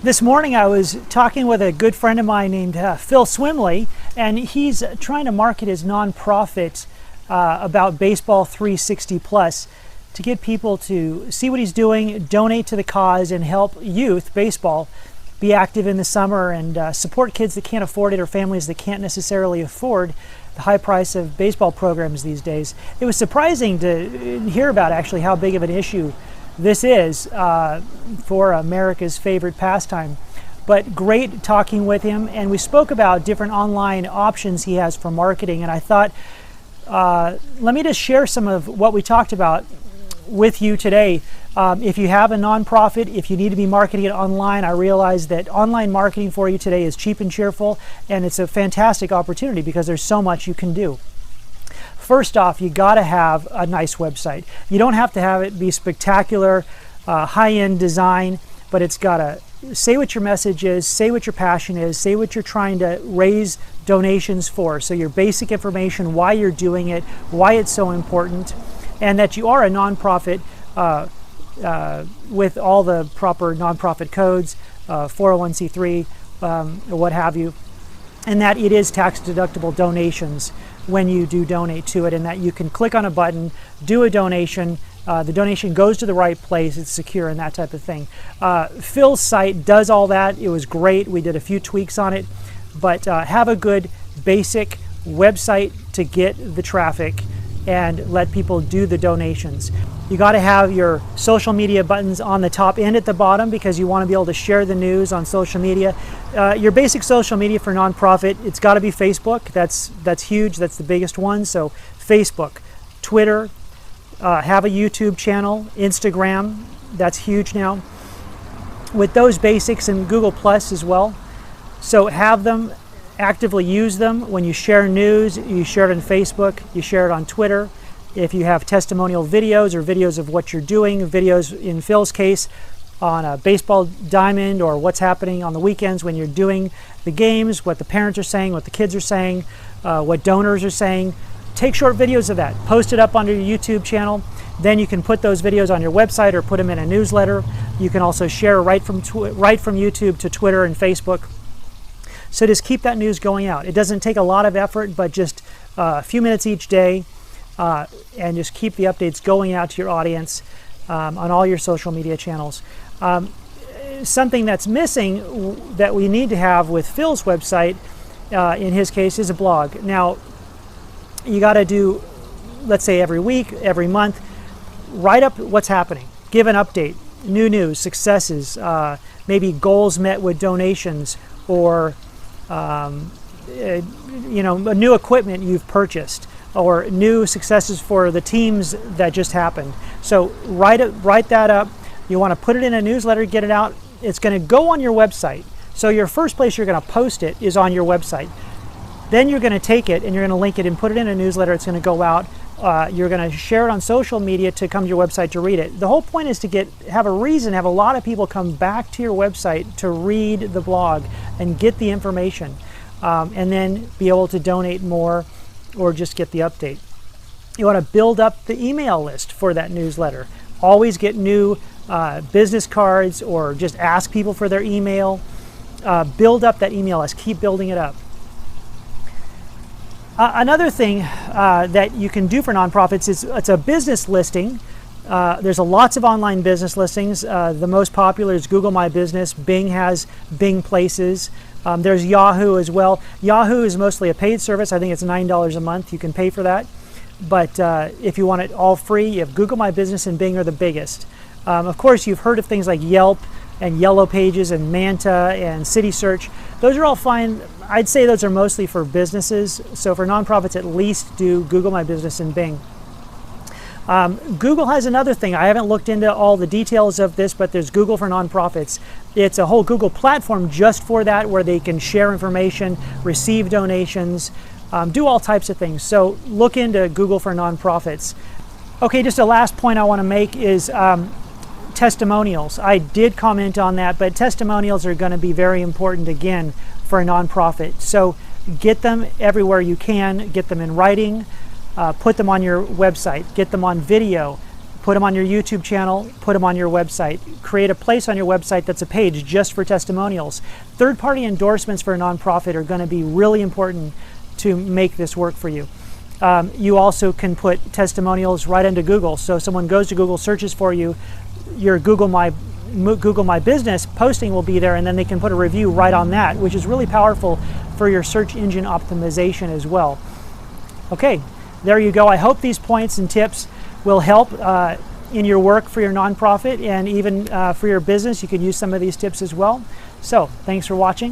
This morning I was talking with a good friend of mine named Phil Swimley, and he's trying to market his nonprofit about Baseball 360 Plus to get people to see what he's doing, donate to the cause, and help youth baseball be active in the summer and support kids that can't afford it or families that can't necessarily afford the high price of baseball programs these days. It was surprising to hear about actually how big of an issue this is for America's favorite pastime. But great talking with him, and we spoke about different online options he has for marketing, and I thought let me just share some of what we talked about with you today. If you have a nonprofit, if you need to be marketing it online, I realize that online marketing for you today is cheap and cheerful, and it's a fantastic opportunity because there's so much you can do. First off, you got to have a nice website. You don't have to have it be spectacular, high-end design, but it's got to say what your message is, say what your passion is, say what you're trying to raise donations for. So your basic information, why you're doing it, why it's so important, and that you are a nonprofit with all the proper nonprofit codes, 401c3, or what have you, and that it is tax-deductible donations when you do donate to it, and that you can click on a button, do a donation, the donation goes to the right place, it's secure, and that type of thing. Phil's site does all that. It was great. We did a few tweaks on it, but have a good basic website to get the traffic and let people do the donations. You got to have your social media buttons on the top and at the bottom because you want to be able to share the news on social media. Your basic social media for nonprofit, it's got to be Facebook. That's huge. That's the biggest one. So Facebook, Twitter, have a YouTube channel, Instagram. That's huge now. With those basics, and Google Plus as well. So have them, actively use them. When you share news, you share it on Facebook, you share it on Twitter. If you have testimonial videos or videos of what you're doing, videos in Phil's case on a baseball diamond or what's happening on the weekends when you're doing the games, what the parents are saying, what the kids are saying, what donors are saying, take short videos of that, post it up on your YouTube channel. Then you can put those videos on your website or put them in a newsletter. You can also share right from YouTube to Twitter and Facebook. So just keep that news going out. It doesn't take a lot of effort, but just a few minutes each day, and just keep the updates going out to your audience on all your social media channels. Something that's missing that we need to have with Phil's website, in his case, is a blog. Now, you got to do, let's say every week, every month, write up what's happening, give an update, new news, successes, maybe goals met with donations, or new equipment you've purchased, or new successes for the teams that just happened. So write that up. You want to put it in a newsletter, get it out. It's going to go on your website. So your first place you're going to post it is on your website. Then you're going to take it and you're going to link it and put it in a newsletter. It's going to go out. You're going to share it on social media to come to your website to read it. The whole point is to have a lot of people come back to your website to read the blog and get the information, and then be able to donate more or just get the update. You want to build up the email list for that newsletter. Always get new business cards or just ask people for their email. Build up that email list. Keep building it up. Another thing that you can do for nonprofits is it's a business listing. There's lots of online business listings. The most popular is Google My Business. Bing has Bing Places. There's Yahoo as well. Yahoo is mostly a paid service. I think it's $9 a month. You can pay for that. But if you want it all free, you have Google My Business and Bing are the biggest. Of course, you've heard of things like Yelp and Yellow Pages and Manta and City Search. Those are all fine. I'd say those are mostly for businesses. So for nonprofits, at least do Google My Business and Bing. Google has another thing. I haven't looked into all the details of this, but there's Google for Nonprofits. It's a whole Google platform just for that, where they can share information, receive donations, do all types of things. So look into Google for Nonprofits. Okay, just a last point I want to make is testimonials. I did comment on that, but testimonials are going to be very important again for a nonprofit. So get them everywhere you can. Get them in writing. Put them on your website. Get them on video. put them on your YouTube channel, put them on your website. Create a place on your website that's a page just for testimonials. Third-party endorsements for a nonprofit are going to be really important to make this work for you. You also can put testimonials right into Google. So if someone goes to Google, searches for you, your Google My Business posting will be there, and then they can put a review right on that, which is really powerful for your search engine optimization as well. Okay, there you go. I hope these points and tips will help in your work for your nonprofit, and even for your business. You can use some of these tips as well. So thanks for watching.